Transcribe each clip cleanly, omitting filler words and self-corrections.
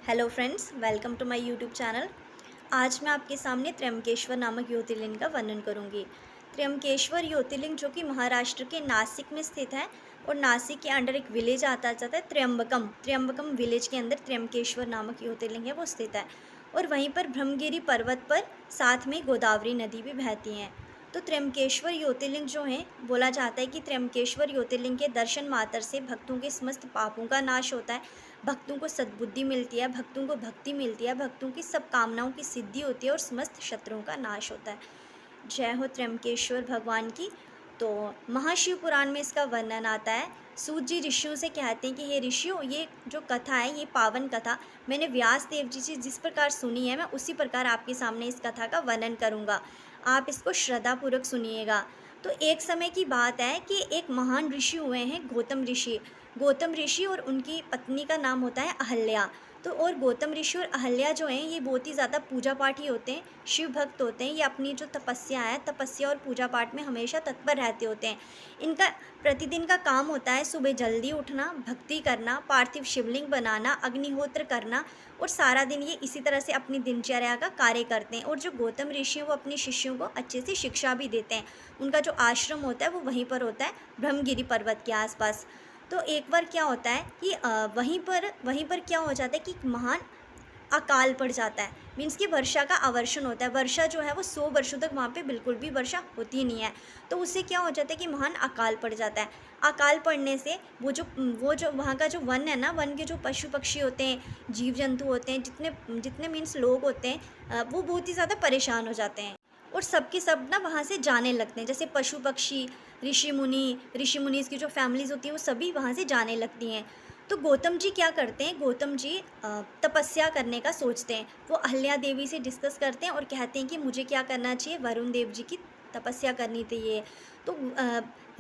Hello friends, welcome to my YouTube channel. आज मैं आपके सामने त्र्यंबकेश्वर नामक ज्योतिर्लिंग का वर्णन करूंगी। त्र्यंबकेश्वर ज्योतिर्लिंग जो कि महाराष्ट्र के नासिक में स्थित है और नासिक के अंडर एक विलेज आता जाता है त्र्यंबकम विलेज के अंदर त्र्यंबकेश्वर नामक ज्योतिर्लिंग है वो स्थित है। और वहीं पर ब्रह्मगिरी पर्वत पर साथ में गोदावरी नदी भी बहती हैं। तो त्र्यंबकेश्वर ज्योतिर्लिंग जो है, बोला जाता है कि त्र्यंबकेश्वर ज्योतिर्लिंग के दर्शन मात्र से भक्तों के समस्त पापों का नाश होता है, भक्तों को सद्बुद्धि मिलती है, भक्तों को भक्ति मिलती है, भक्तों की सब कामनाओं की सिद्धि होती है और समस्त शत्रुओं का नाश होता है। जय हो त्र्यंबकेश्वर भगवान की। तो महाशिव पुराण में इसका वर्णन आता है। सूत जी ऋषियों से कहते हैं कि हे ऋषियों, ये जो कथा है, ये पावन कथा मैंने व्यास देव जी से जिस प्रकार सुनी है, मैं उसी प्रकार आपके सामने इस कथा का वर्णन करूँगा। आप इसको श्रद्धापूर्वक सुनिएगा। तो एक समय की बात है कि एक महान ऋषि हुए हैं, गौतम ऋषि और उनकी पत्नी का नाम होता है अहल्या। तो और गौतम ऋषि और अहल्या जो हैं, ये बहुत ही ज़्यादा पूजा पाठी होते हैं, शिव भक्त होते हैं। ये अपनी जो तपस्या है, तपस्या और पूजा पाठ में हमेशा तत्पर रहते होते हैं। इनका प्रतिदिन का काम होता है सुबह जल्दी उठना, भक्ति करना, पार्थिव शिवलिंग बनाना, अग्निहोत्र करना, और सारा दिन ये इसी तरह से अपनी दिनचर्या का कार्य करते हैं। और जो गौतम ऋषि हैं, वो अपने शिष्यों को अच्छे से शिक्षा भी देते हैं। उनका जो आश्रम होता है वो वहीं पर होता है, ब्रह्मगिरी पर्वत के आसपास। तो एक बार क्या होता है कि वहीं पर क्या हो जाता है कि महान अकाल पड़ जाता है। मीन्स कि वर्षा का आवर्षण होता है। वर्षा जो है वो 100 वर्षों तक वहाँ पे बिल्कुल भी वर्षा होती नहीं है। तो उससे क्या हो जाता है कि महान अकाल पड़ जाता है। अकाल पड़ने से वो जो वहाँ का जो वन है ना, वन के जो पशु पक्षी होते हैं, जीव जंतु होते हैं, जितने जितने मीन्स लोग होते हैं, वो बहुत ही ज़्यादा परेशान हो जाते हैं और सब के सब ना वहाँ से जाने लगते हैं। जैसे पशु पक्षी, ऋषि मुनि इसकी जो फैमिलीज़ होती हैं, वो सभी वहाँ से जाने लगती हैं। तो गौतम जी क्या करते हैं, गौतम जी तपस्या करने का सोचते हैं। वो अहल्या देवी से डिस्कस करते हैं और कहते हैं कि मुझे क्या करना चाहिए, वरुण देव जी की तपस्या करनी चाहिए। तो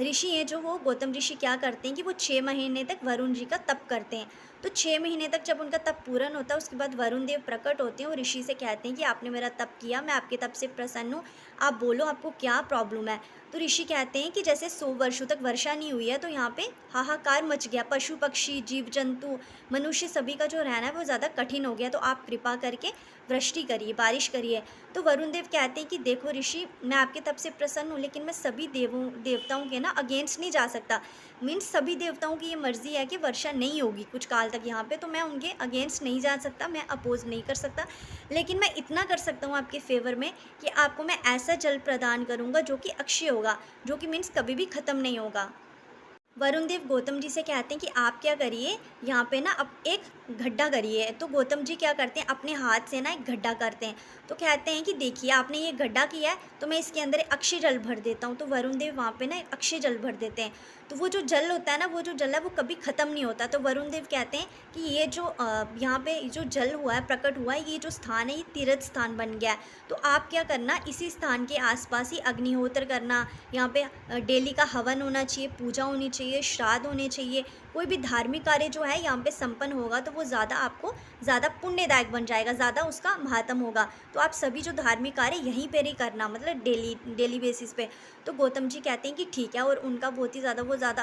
ऋषि हैं जो, वो गौतम ऋषि क्या करते हैं कि वो 6 महीने तक वरुण जी का तप करते हैं। तो 6 महीने तक जब उनका तप पूर्ण होता है, उसके बाद वरुण देव प्रकट होते हैं और ऋषि से कहते हैं कि आपने मेरा तप किया, मैं आपके तप से प्रसन्न हूँ, आप बोलो आपको क्या प्रॉब्लम है। तो ऋषि कहते हैं कि जैसे 100 वर्षों तक वर्षा नहीं हुई है, तो यहाँ पे हाहाकार मच गया, पशु पक्षी, जीव जंतु, मनुष्य सभी का जो रहना है वो ज़्यादा कठिन हो गया। तो आप कृपा करके वृष्टि करिए, बारिश करिए। तो वरुण देव कहते हैं कि देखो ऋषि, मैं आपके तप से प्रसन्न हूँ, लेकिन मैं सभी देवताओं के ना अगेंस्ट नहीं जा सकता। मीन्स सभी देवताओं की ये मर्जी है कि वर्षा नहीं होगी कुछ काल तक यहाँ पे, तो मैं उनके अगेंस्ट नहीं जा सकता, मैं अपोज नहीं कर सकता। लेकिन मैं इतना कर सकता हूँ आपके फेवर में कि आपको मैं ऐसा जल प्रदान करूँगा जो कि अक्षय होगा, जो कि मीन्स कभी भी ख़त्म नहीं होगा। वरुण देव गौतम जी से कहते हैं कि आप क्या करिए, यहाँ पे ना अब एक गड्ढा करिए। तो गौतम जी क्या करते हैं, अपने हाथ से ना एक गड्ढा करते हैं। तो कहते हैं कि देखिए आपने ये गड्ढा किया है, तो मैं इसके अंदर एक अक्षय जल भर देता हूँ। तो वरुण देव वहाँ पे ना एक अक्षय जल भर देते हैं। तो वो जो जल होता है ना, वो जो जल है वो कभी ख़त्म नहीं होता। तो वरुण देव कहते हैं कि ये जो यहाँ पे जो जल हुआ है, प्रकट हुआ है, ये जो स्थान है, ये तीर्थ स्थान बन गया है। तो आप क्या करना, इसी स्थान के आसपास ही अग्निहोत्र करना, यहाँ पे डेली का हवन होना चाहिए, पूजा होनी चाहिए, श्राद्ध होने चाहिए। कोई भी धार्मिक कार्य जो है यहाँ पे संपन्न होगा, तो वो ज़्यादा पुण्यदायक बन जाएगा, ज़्यादा उसका महात्म होगा। तो आप सभी जो धार्मिक कार्य यहीं पर ही करना, मतलब डेली बेसिस पे। तो गौतम जी कहते हैं कि ठीक है, और उनका बहुत ही ज़्यादा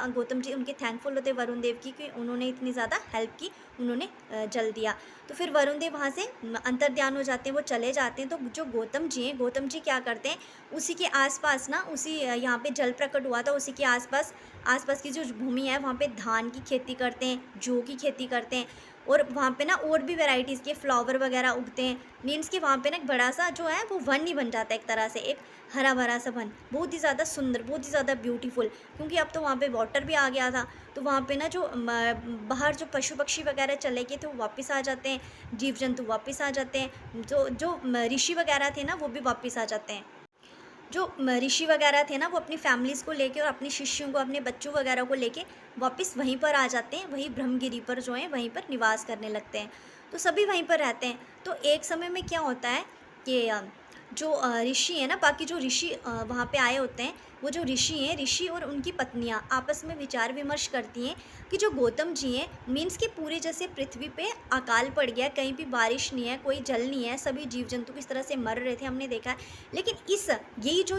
गौतम जी उनके थैंकफुल होते वरुण देव की कि उन्होंने इतनी ज़्यादा हेल्प की, उन्होंने जल दिया। तो फिर वरुण देव वहाँ से अंतर्ध्यान हो जाते हैं, वो चले जाते हैं। तो जो गौतम जी हैं, गौतम जी क्या करते हैं, उसी के आसपास ना, उसी यहाँ पे जल प्रकट हुआ था, उसी के आसपास की जो भूमि है, वहाँ पे धान की खेती करते हैं, जौ की खेती करते हैं। और वहाँ पे ना और भी वैरायटीज़ के फ्लावर वगैरह उगते हैं। मीन्स कि वहाँ पे ना एक बड़ा सा जो है वो वन ही बन जाता है, एक तरह से एक हरा भरा सा वन, बहुत ही ज़्यादा सुंदर, बहुत ही ज़्यादा ब्यूटीफुल। क्योंकि अब तो वहाँ पे वाटर भी आ गया था। तो वहाँ पे ना जो बाहर जो पशु पक्षी वगैरह चले गए थे, वो वापस आ जाते हैं, जीव जंतु वापस आ जाते हैं, जो ऋषि वगैरह थे ना, वो भी वापस आ जाते हैं। जो ऋषि वगैरह थे ना, वो अपनी फैमिलीज़ को लेके और अपने शिष्यों को, अपने बच्चों वगैरह को लेके वापस वहीं पर आ जाते हैं, वहीं ब्रह्मगिरी पर जो है वहीं पर निवास करने लगते हैं। तो सभी वहीं पर रहते हैं। तो एक समय में क्या होता है कि जो ऋषि हैं ना, बाकी जो ऋषि वहाँ पे आए होते हैं, वो जो ऋषि हैं, ऋषि और उनकी पत्नियाँ आपस में विचार विमर्श करती हैं कि जो गौतम जी हैं, मीन्स कि पूरे जैसे पृथ्वी पे अकाल पड़ गया, कहीं भी बारिश नहीं है, कोई जल नहीं है, सभी जीव जंतु किस तरह से मर रहे थे हमने देखा है। लेकिन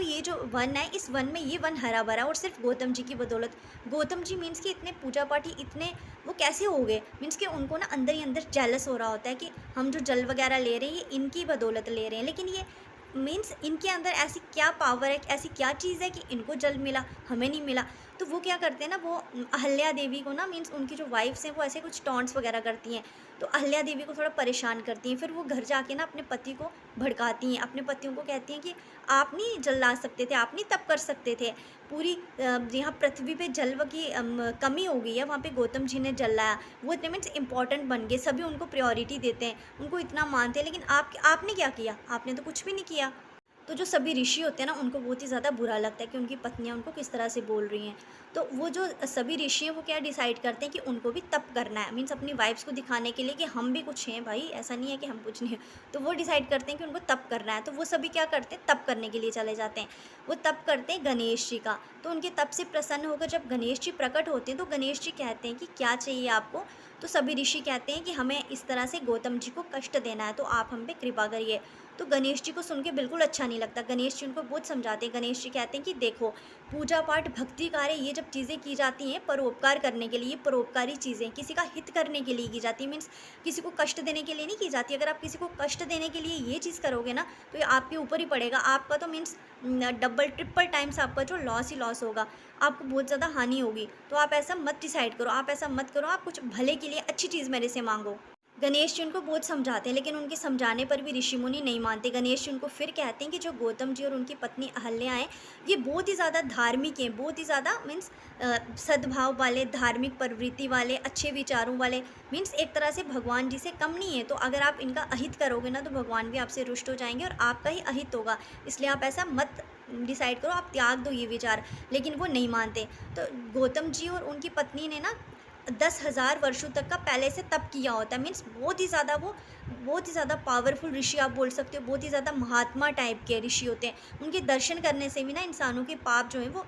ये जो वन है, इस वन में ये वन हरा भरा और सिर्फ गौतम जी की बदौलत। गौतम जी मीन्स कि इतने पूजा पाठी, इतने वो कैसे हो गए, मीन्स कि उनको ना अंदर ही अंदर जेलस हो रहा होता है कि हम जो जल वगैरह ले रहे हैं ये इनकी बदौलत ले रहे हैं। लेकिन ये मीन्स इनके अंदर ऐसी क्या पावर है, ऐसी क्या चीज़ है कि इनको जल मिला, हमें नहीं मिला। तो वो क्या करते हैं ना, वो अहल्या देवी को ना, मीन्स उनकी जो वाइफ्स हैं वो ऐसे कुछ टॉन्ट्स वगैरह करती हैं, तो अहल्या देवी को थोड़ा परेशान करती हैं। फिर वो घर जाके ना अपने पति को भड़काती हैं, अपने पतियों को कहती हैं कि आप नहीं जल ला सकते थे, आप नहीं तप कर सकते थे, पूरी यहाँ पृथ्वी पे जल की कमी हो गई है, वहाँ पे गौतम जी ने जल लाया, वो इतने मीन्स इंपॉर्टेंट बन गए, सभी उनको प्रायोरिटी देते हैं, उनको इतना मानते हैं। लेकिन आपने क्या किया, आपने तो कुछ भी नहीं किया। तो जो सभी ऋषि होते हैं ना, उनको बहुत ही ज़्यादा बुरा लगता है कि उनकी पत्नियां उनको किस तरह से बोल रही हैं। तो वो जो सभी ऋषि हैं वो क्या डिसाइड करते हैं कि उनको भी तप करना है, मीन्स अपनी वाइफ्स को दिखाने के लिए कि हम भी कुछ हैं भाई, ऐसा नहीं है कि हम कुछ नहीं हैं। तो वो डिसाइड करते हैं कि उनको तप करना है। तो वो सभी क्या करते हैं, तप करने के लिए चले जाते हैं। वो तप करते हैं गणेश जी का। तो उनके तप से प्रसन्न होकर जब गणेश जी प्रकट होते हैं तो गणेश जी कहते हैं कि क्या चाहिए आपको। तो सभी ऋषि कहते हैं कि हमें इस तरह से गौतम जी को कष्ट देना है, तो आप हम पे कृपा करिए। तो गणेश जी को सुन के बिल्कुल अच्छा नहीं लगता। गणेश जी उनको बहुत समझाते हैं। गणेश जी कहते हैं कि देखो, पूजा पाठ भक्ति कार्य ये जब चीज़ें की जाती हैं परोपकार करने के लिए, परोपकारी चीज़ें किसी का हित करने के लिए की जाती है, मीन्स किसी को कष्ट देने के लिए नहीं की जाती। अगर आप किसी को कष्ट देने के लिए ये चीज़ करोगे ना, तो ये आपके ऊपर ही पड़ेगा। आपका तो मीन्स डबल ट्रिपल टाइम्स आपका जो लॉस ही लॉस होगा, आपको बहुत ज़्यादा हानि होगी। तो आप ऐसा मत डिसाइड करो, आप ऐसा मत करो, आप कुछ भले के लिए अच्छी चीज़ मेरे से मांगो। गणेश जी उनको बहुत समझाते हैं, लेकिन उनके समझाने पर भी ऋषि मुनि नहीं मानते। गणेश जी उनको फिर कहते हैं कि जो गौतम जी और उनकी पत्नी अहल्या हैं, ये बहुत ही ज़्यादा धार्मिक हैं, बहुत ही ज़्यादा मीन्स सद्भाव वाले, धार्मिक प्रवृत्ति वाले, अच्छे विचारों वाले, मीन्स एक तरह से भगवान जी से कम नहीं है। तो अगर आप इनका अहित करोगे ना, तो भगवान भी आपसे रुष्ट हो जाएंगे और आपका ही अहित होगा। इसलिए आप ऐसा मत डिसाइड करो, आप त्याग दो ये विचार। लेकिन वो नहीं मानते। तो गौतम जी और उनकी पत्नी ने ना 10,000 वर्षों तक का पहले से तप किया होता है, मीन्स बहुत ही ज़्यादा पावरफुल ऋषि आप बोल सकते हो, बहुत ही ज़्यादा महात्मा टाइप के ऋषि होते हैं। उनके दर्शन करने से भी ना इंसानों के पाप जो हैं वो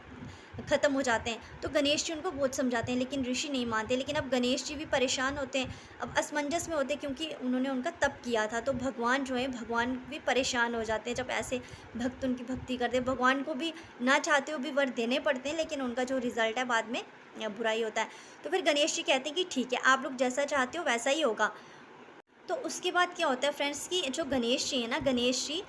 ख़त्म हो जाते हैं। तो गणेश जी उनको बहुत समझाते हैं, लेकिन ऋषि नहीं मानते। लेकिन अब गणेश जी भी परेशान होते हैं, अब असमंजस में होते हैं, क्योंकि उन्होंने उनका तप किया था। तो भगवान जो है, भगवान भी परेशान हो जाते हैं जब ऐसे भक्त उनकी भक्ति करते हैं। भगवान को भी ना चाहते हुए भी वर देने पड़ते हैं, लेकिन उनका जो रिज़ल्ट है बाद में बुरा ही होता है। तो फिर गणेश जी कहते हैं कि ठीक है, आप लोग जैसा चाहते हो वैसा ही होगा। तो उसके बाद क्या होता है फ्रेंड्स कि जो गणेश जी है ना, गणेश जी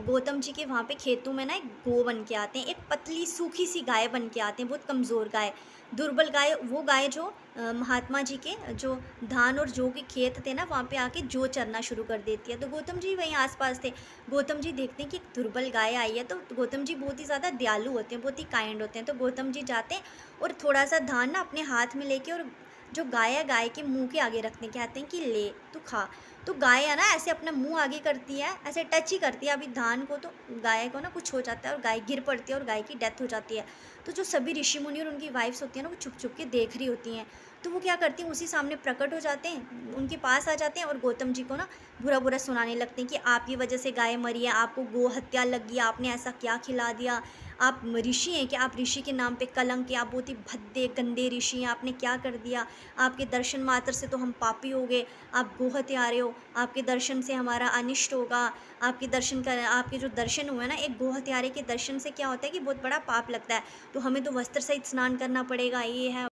गौतम जी के वहाँ पे खेतों में ना एक गो बन के आते हैं, एक पतली सूखी सी गाय बन के आते हैं, बहुत कमज़ोर गाय, दुर्बल गाय। वो गाय जो महात्मा जी के जो धान और जौ के खेत थे ना, वहाँ पे आके जौ चरना शुरू कर देती है। तो गौतम जी वहीं आसपास थे। गौतम जी देखते हैं कि एक दुर्बल गाय आई है, तो गौतम जी बहुत ही ज़्यादा दयालु होते हैं, बहुत ही काइंड होते हैं। तो गौतम जी जाते हैं और थोड़ा सा धान ना अपने हाथ में लेके और जो गाय है, गाय के मुंह के आगे रखते हैं, कहते हैं कि ले तू खा। तो गाय है ना ऐसे अपना मुंह आगे करती है, ऐसे टच ही करती है अभी धान को, तो गाय को ना कुछ हो जाता है और गाय गिर पड़ती है और गाय की डेथ हो जाती है। तो जो सभी ऋषि मुनि और उनकी वाइफ्स होती हैं ना, वो छुप छुप के देख रही होती हैं। तो वो क्या करती हैं, उसी सामने प्रकट हो जाते हैं, उनके पास आ जाते हैं और गौतम जी को ना बुरा बुरा सुनाने लगते हैं कि आपकी वजह से गाय मरी है, आपको गो हत्या लग गई, आपने ऐसा क्या खिला दिया, आप ऋषि हैं कि आप ऋषि के नाम पे कलंक है, आप बहुत ही भद्दे गंदे ऋषि हैं, आपने क्या कर दिया, आपके दर्शन मात्र से तो हम पापी हो गए, आप गो हत्यारे हो, आपके दर्शन से हमारा अनिष्ट होगा। आपके जो दर्शन हुए ना, एक गो हत्यारे के दर्शन से क्या होता है कि बहुत बड़ा पाप लगता है, तो हमें तो वस्त्र सहित स्नान करना पड़ेगा, ये है।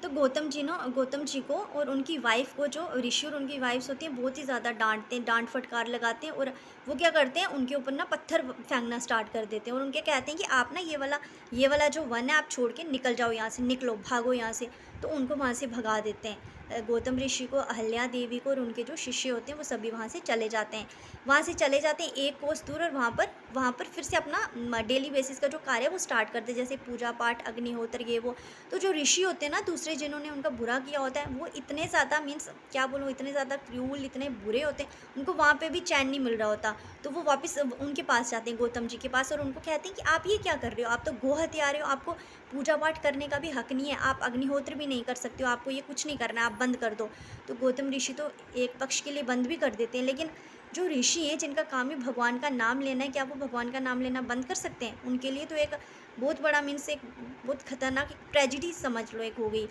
तो गौतम जी को और उनकी वाइफ को, जो ऋषि और उनकी वाइफ्स होती हैं, बहुत ही ज़्यादा डांटते हैं, डांट फटकार लगाते हैं और वो क्या करते हैं, उनके ऊपर ना पत्थर फेंकना स्टार्ट कर देते हैं और उनके कहते हैं कि आप ना ये वाला जो वन है आप छोड़ के निकल जाओ यहाँ से, निकलो, भागो यहाँ से। तो उनको वहाँ से भगा देते हैं। गौतम ऋषि को, अहल्या देवी को और उनके जो शिष्य होते हैं वो सभी वहाँ से चले जाते हैं। वहाँ से चले जाते हैं एक कोस दूर, और वहाँ पर फिर से अपना डेली बेसिस का जो कार्य है वो स्टार्ट करते हैं, जैसे पूजा पाठ, अग्निहोत्र, ये वो। तो जो ऋषि होते हैं ना दूसरे, जिन्होंने उनका बुरा किया होता है, वो इतने ज़्यादा मीन्स क्या बोलूँ, इतने ज़्यादा क्रूल, इतने बुरे होते हैं, उनको वहाँ पे भी चैन नहीं मिल रहा होता। तो वो वापस उनके पास जाते हैं, गौतम जी के पास, और उनको कहते हैं कि आप ये क्या कर रहे हो, आप तो गो हत्यारे हो, आपको पूजा पाठ करने का भी हक नहीं है, आप अग्निहोत्र भी नहीं कर सकते हो, आपको ये कुछ नहीं करना है, आप बंद कर दो। तो गौतम ऋषि तो एक पक्ष के लिए बंद भी कर देते हैं, लेकिन जो ऋषि हैं जिनका काम ही भगवान का नाम लेना है, क्या वो भगवान का नाम लेना बंद कर सकते हैं? उनके लिए तो एक बहुत बड़ा मीन्स एक बहुत खतरनाक एक ट्रेजेडी समझ लो एक हो गई।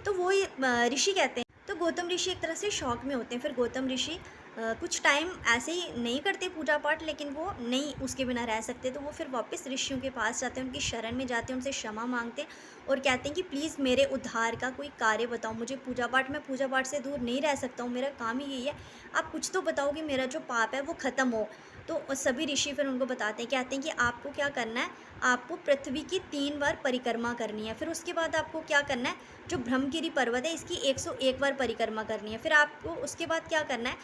तो वो ही ऋषि कहते हैं। तो गौतम ऋषि एक तरह से शौक में होते हैं। फिर गौतम ऋषि कुछ टाइम ऐसे ही नहीं करते पूजा पाठ, लेकिन वो नहीं उसके बिना रह सकते। तो वो फिर वापस ऋषियों के पास जाते हैं, उनकी शरण में जाते हैं, उनसे क्षमा मांगते हैं और कहते हैं कि प्लीज़ मेरे उद्धार का कोई कार्य बताओ, मुझे मैं पूजा पाठ से दूर नहीं रह सकता हूँ, मेरा काम ही यही है, आप कुछ तो बताओ कि मेरा जो पाप है वो ख़त्म हो। तो सभी ऋषि फिर उनको बताते हैं, कहते हैं कि आपको क्या करना है, आपको पृथ्वी की 3 बार परिक्रमा करनी है। फिर उसके बाद आपको क्या करना है, जो ब्रह्मगिरी पर्वत है इसकी 101 बार परिक्रमा करनी है। फिर आपको उसके बाद क्या करना है,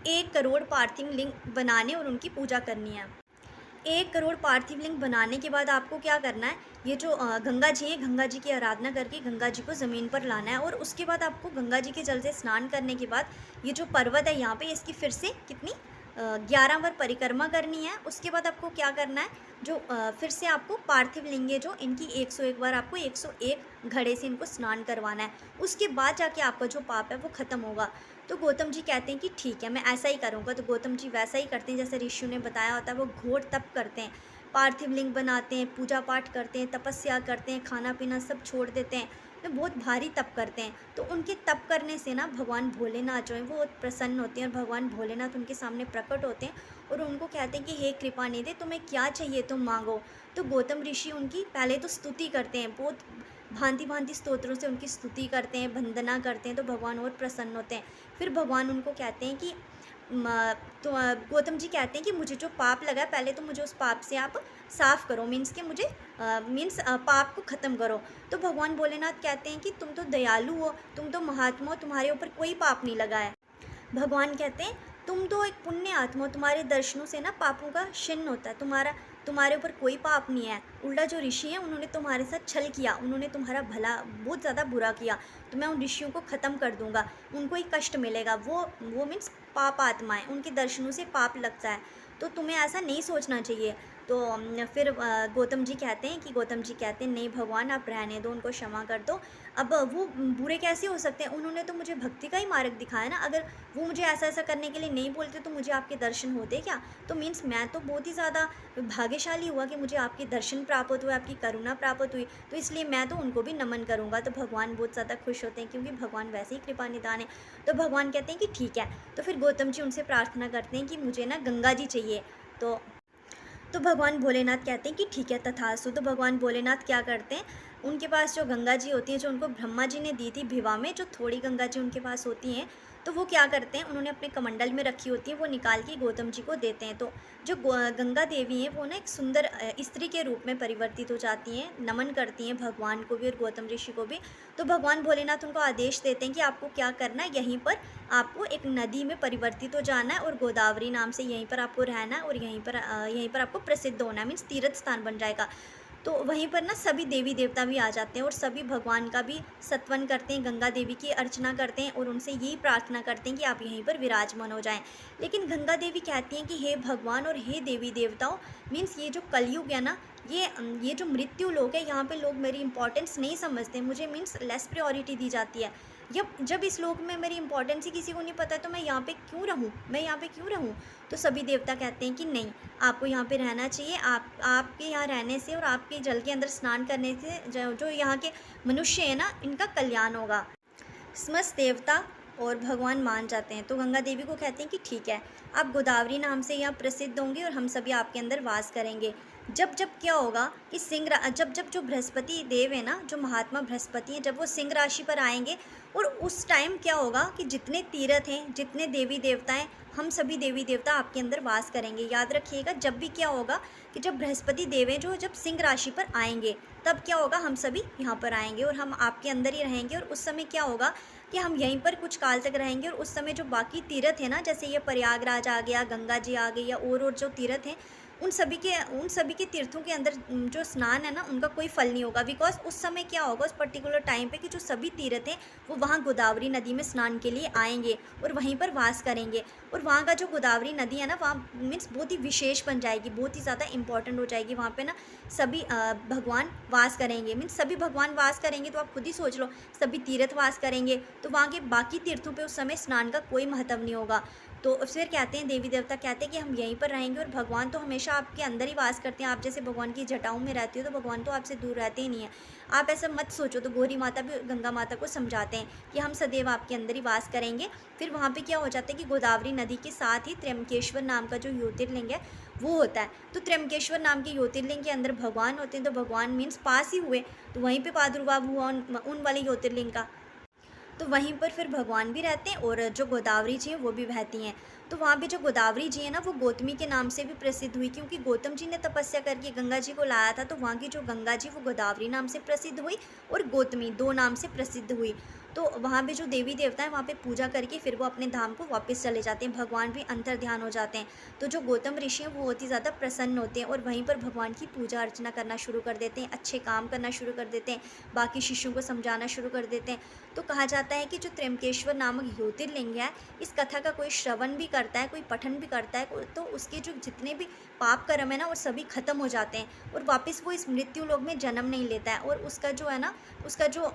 1 करोड़ पार्थिव लिंग बनाने और उनकी पूजा करनी है। 1 करोड़ पार्थिव लिंग बनाने के बाद आपको क्या करना है, ये जो गंगा जी हैं, गंगा जी की आराधना करके गंगा जी को ज़मीन पर लाना है और उसके बाद आपको गंगा जी के जल से स्नान करने के बाद ये जो पर्वत है यहाँ पे इसकी फिर से कितनी 11 बार परिक्रमा करनी है। उसके बाद आपको क्या करना है, जो फिर से आपको पार्थिव लिंग है जो इनकी 101 बार आपको 101 घड़े से इनको स्नान करवाना है। उसके बाद जाके आपका जो पाप है वो ख़त्म होगा। तो गौतम जी कहते हैं कि ठीक है, मैं ऐसा ही करूँगा। तो गौतम जी वैसा ही करते हैं जैसे ऋषियों ने बताया होता है। वो घोर तप करते हैं, पार्थिव लिंग बनाते हैं, पूजा पाठ करते हैं, तपस्या करते हैं, खाना पीना सब छोड़ देते हैं, वे बहुत भारी तप करते हैं। तो उनके तप करने से ना भगवान भोलेनाथ जो हैं वो बहुत प्रसन्न होते हैं और भगवान भोलेनाथ उनके सामने प्रकट होते हैं और उनको कहते हैं कि हे कृपा निधि, तुम्हें क्या चाहिए तुम मांगो। तो गौतम ऋषि उनकी पहले तो स्तुति करते हैं, बहुत भांति भांति स्तोत्रों से उनकी स्तुति करते हैं, वंदना करते हैं, तो भगवान और प्रसन्न होते हैं। फिर भगवान उनको कहते हैं कि तो गौतम जी कहते हैं कि मुझे जो पाप लगा है पहले तो मुझे उस पाप से आप साफ़ करो, मीन्स कि मुझे पाप को ख़त्म करो। तो भगवान भोलेनाथ कहते हैं कि तुम तो दयालु हो, तुम तो महात्मा हो, तुम्हारे ऊपर कोई पाप नहीं लगा है। भगवान कहते हैं तुम तो एक पुण्य आत्मा हो, तुम्हारे दर्शनों से ना पापों का क्षिन्न होता है, तुम्हारे ऊपर कोई पाप नहीं है। उल्टा जो ऋषि हैं उन्होंने तुम्हारे साथ छल किया, उन्होंने तुम्हारा भला बहुत ज़्यादा बुरा किया, तो मैं उन ऋषियों को ख़त्म कर दूंगा, उनको ही कष्ट मिलेगा। वो मीन्स पाप आत्माएं, उनके दर्शनों से पाप लगता है, तो तुम्हें ऐसा नहीं सोचना चाहिए। तो फिर गौतम जी कहते हैं नहीं भगवान आप रहने दो, उनको क्षमा कर दो। अब वो बुरे कैसे हो सकते हैं, उन्होंने तो मुझे भक्ति का ही मार्ग दिखाया ना। अगर वो मुझे ऐसा ऐसा करने के लिए नहीं बोलते तो मुझे आपके दर्शन होते क्या? तो मीन्स मैं तो बहुत ही ज़्यादा भाग्यशाली हुआ कि मुझे आपके दर्शन प्राप्त हुए, आपकी करुणा प्राप्त हुई, तो इसलिए मैं तो उनको भी नमन करूँगा। तो भगवान बहुत ज़्यादा खुश होते हैं क्योंकि भगवान वैसे ही कृपा निदान है। तो भगवान कहते हैं कि ठीक है। तो फिर गौतम जी उनसे प्रार्थना करते हैं कि मुझे ना गंगा जी चाहिए। तो भगवान भोलेनाथ कहते हैं कि ठीक है तथास्तु। तो भगवान भोलेनाथ क्या करते हैं, उनके पास जो गंगा जी होती हैं जो उनको ब्रह्मा जी ने दी थी विवाह में, जो थोड़ी गंगा जी उनके पास होती हैं, तो वो क्या करते हैं, उन्होंने अपने कमंडल में रखी होती हैं, वो निकाल के गौतम जी को देते हैं। तो जो गंगा देवी हैं वो ना एक सुंदर स्त्री के रूप में परिवर्तित हो जाती हैं, नमन करती हैं भगवान को भी और गौतम ऋषि को भी। तो भगवान भोलेनाथ उनको आदेश देते हैं कि आपको क्या करना है, यहीं पर आपको एक नदी में परिवर्तित हो जाना है और गोदावरी नाम से यहीं पर आपको रहना है और यहीं पर आपको प्रसिद्ध होना है, मीन्स तीर्थ स्थान बन जाएगा। तो वहीं पर ना सभी देवी देवता भी आ जाते हैं और सभी भगवान का भी सत्वन करते हैं, गंगा देवी की अर्चना करते हैं और उनसे यही प्रार्थना करते हैं कि आप यहीं पर विराजमान हो जाएं। लेकिन गंगा देवी कहती हैं कि हे भगवान और हे देवी देवताओं, मीन्स ये जो कलयुग है ना, ये जो मृत्यु लोग है, यहाँ पे लोग मेरी इंपॉर्टेंस नहीं समझते, मुझे मीन्स लेस प्रायोरिटी दी जाती है। जब इस लोक में मेरी इंपॉर्टेंस ही किसी को नहीं पता, तो मैं यहाँ पे क्यों रहूँ? तो सभी देवता कहते हैं कि नहीं, आपको यहाँ पे रहना चाहिए। आपके यहाँ रहने से और आपके जल के अंदर स्नान करने से जो यहाँ के मनुष्य हैं ना, इनका कल्याण होगा। समस्त देवता और भगवान मान जाते हैं। तो गंगा देवी को कहते हैं कि ठीक है, आप गोदावरी नाम से यहाँ प्रसिद्ध होंगे और हम सभी आपके अंदर वास करेंगे। जब क्या होगा कि जब जो बृहस्पति देव है ना, जो महात्मा बृहस्पति हैं, जब वो सिंह राशि पर आएंगे और उस टाइम क्या होगा कि जितने तीर्थ हैं, जितने देवी देवता हैं, हम सभी देवी देवता आपके अंदर वास करेंगे। याद रखिएगा, जब भी क्या होगा कि जब बृहस्पति देव हैं जब सिंह राशि पर आएंगे, तब क्या होगा, हम सभी यहाँ पर आएंगे और हम आपके अंदर ही रहेंगे। और उस समय क्या होगा कि हम यहीं पर कुछ काल तक रहेंगे और उस समय जो बाकी तीर्थ है ना, जैसे ये प्रयागराज आ गया, गंगा जी आ गई या और जो तीर्थ हैं, उन सभी के तीर्थों के अंदर जो स्नान है ना, उनका कोई फल नहीं होगा। बिकॉज उस समय क्या होगा, उस पर्टिकुलर टाइम पे कि जो सभी तीर्थ हैं वो वहाँ गोदावरी नदी में स्नान के लिए आएंगे और वहीं पर वास करेंगे। और वहाँ का जो गोदावरी नदी है ना, वहाँ मीन्स बहुत ही विशेष बन जाएगी, बहुत ही ज़्यादा इंपॉर्टेंट हो जाएगी। वहाँ पे ना सभी भगवान वास करेंगे, मीन्स सभी भगवान वास करेंगे। तो आप खुद ही सोच लो, सभी तीर्थ वास करेंगे तो वहाँ के बाकी तीर्थों पर उस समय स्नान का कोई महत्व नहीं होगा। तो फिर कहते हैं, देवी देवता कहते हैं कि हम यहीं पर रहेंगे, और भगवान तो हमेशा आपके अंदर ही वास करते हैं। आप जैसे भगवान की जटाओं में रहती हो, तो भगवान तो आपसे दूर रहते ही नहीं है। आप ऐसा मत सोचो। तो गौरी माता भी गंगा माता को समझाते हैं कि हम सदैव आपके अंदर ही वास करेंगे। फिर वहाँ पे क्या हो जाता है कि गोदावरी नदी के साथ ही त्र्यंबकेश्वर नाम का जो ज्योतिर्लिंग है वो होता है। तो त्र्यंबकेश्वर नाम के ज्योतिर्लिंग के अंदर भगवान होते हैं, तो भगवान मीन्स पास ही हुए, तो वहीं पे प्रादुर्भाव हुआ उन वाले ज्योतिर्लिंग का। तो वहीं पर फिर भगवान भी रहते हैं, और जो गोदावरी जी हैं वो भी बहती हैं। तो वहाँ पे जो गोदावरी जी है ना, वो गौतमी के नाम से भी प्रसिद्ध हुई, क्योंकि गौतम जी ने तपस्या करके गंगा जी को लाया था। तो वहाँ की जो गंगा जी वो गोदावरी नाम से प्रसिद्ध हुई, और गौतमी दो नाम से प्रसिद्ध हुई। तो वहाँ पे जो देवी देवता हैं वहाँ पे पूजा करके फिर वो अपने धाम को वापस चले जाते हैं। भगवान भी अंतर ध्यान हो जाते हैं। तो जो गौतम ऋषि हैं वो बहुत ही ज़्यादा प्रसन्न होते हैं, और वहीं पर भगवान की पूजा अर्चना करना शुरू कर देते हैं, अच्छे काम करना शुरू कर देते हैं, बाकी शिष्यों को समझाना शुरू कर देते हैं। तो कहा जाता है कि जो त्र्यंबकेश्वर नामक ज्योतिर्लिंग है, इस कथा का कोई श्रवण भी करता है, कोई पठन भी करता है, तो उसके जो जितने भी पाप कर्म है ना, वो सभी खत्म हो जाते हैं, और वापस वो इस मृत्यु लोक में जन्म नहीं लेता है, और उसका जो है ना, उसका जो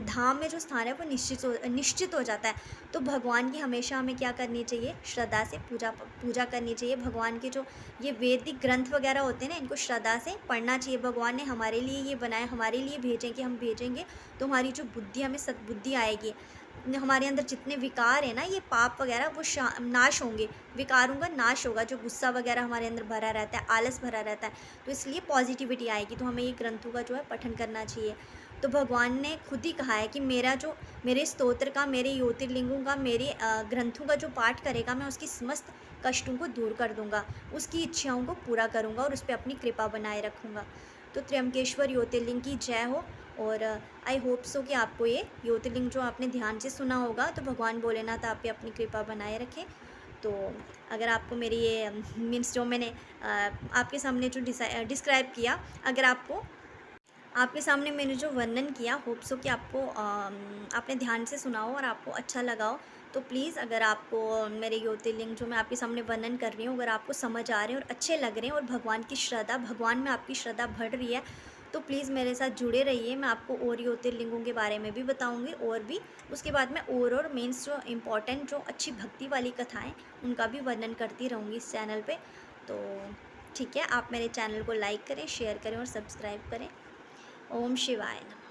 धाम में जो स्थान है वो निश्चित हो जाता है। तो भगवान की हमेशा हमें क्या करनी चाहिए, श्रद्धा से पूजा करनी चाहिए। भगवान के जो ये वैदिक ग्रंथ वगैरह होते हैं ना, इनको श्रद्धा से पढ़ना चाहिए। भगवान ने हमारे लिए ये बनाया, हमारे लिए भेजेंगे, हम भेजेंगे तो हमारी जो बुद्धि, हमें सद्बुद्धि आएगी। हमारे अंदर जितने विकार है ना, ये पाप वगैरह वो नाश होंगे, विकारों का नाश होगा। जो गुस्सा वगैरह हमारे अंदर भरा रहता है, आलस भरा रहता है, तो इसलिए पॉजिटिविटी आएगी। तो हमें ये ग्रंथों का जो है पठन करना चाहिए। तो भगवान ने खुद ही कहा है कि मेरे स्तोत्र का, मेरे ज्योतिर्लिंगों का, मेरे ग्रंथों का जो पाठ करेगा, मैं उसकी समस्त कष्टों को दूर कर दूंगा, उसकी इच्छाओं को पूरा करूंगा, और उस पर अपनी कृपा बनाए रखूंगा। तो त्र्यंबकेश्वर ज्योतिर्लिंग की जय हो। और आई होप सो कि आपको ये ज्योतिर्लिंग जो आपने ध्यान से सुना होगा, तो भगवान भोलेनाथ आप पे अपनी कृपा बनाए रखें। तो अगर आपको मेरी ये मीन्स जो मैंने आपके सामने जो डिस्क्राइब किया, अगर आपके सामने मैंने जो वर्णन किया, होप सो कि आपको आपने ध्यान से सुना हो और आपको अच्छा लगा हो। तो प्लीज़, अगर आपको मेरे ज्योतिर्लिंग जो मैं आपके सामने वर्णन कर रही हूँ, अगर आपको समझ आ रहे हैं और अच्छे लग रहे हैं, और भगवान में आपकी श्रद्धा बढ़ रही है, तो प्लीज़ मेरे साथ जुड़े रहिए। मैं आपको और ज्योतिर्लिंगों के बारे में भी बताऊँगी, और भी उसके बाद में और मेन्स जो इम्पोर्टेंट, जो अच्छी भक्ति वाली कथाएँ, उनका भी वर्णन करती रहूँगी इस चैनल पे। तो ठीक है, आप मेरे चैनल को लाइक करें, शेयर करें और सब्सक्राइब करें। ओम शिवाय नमः।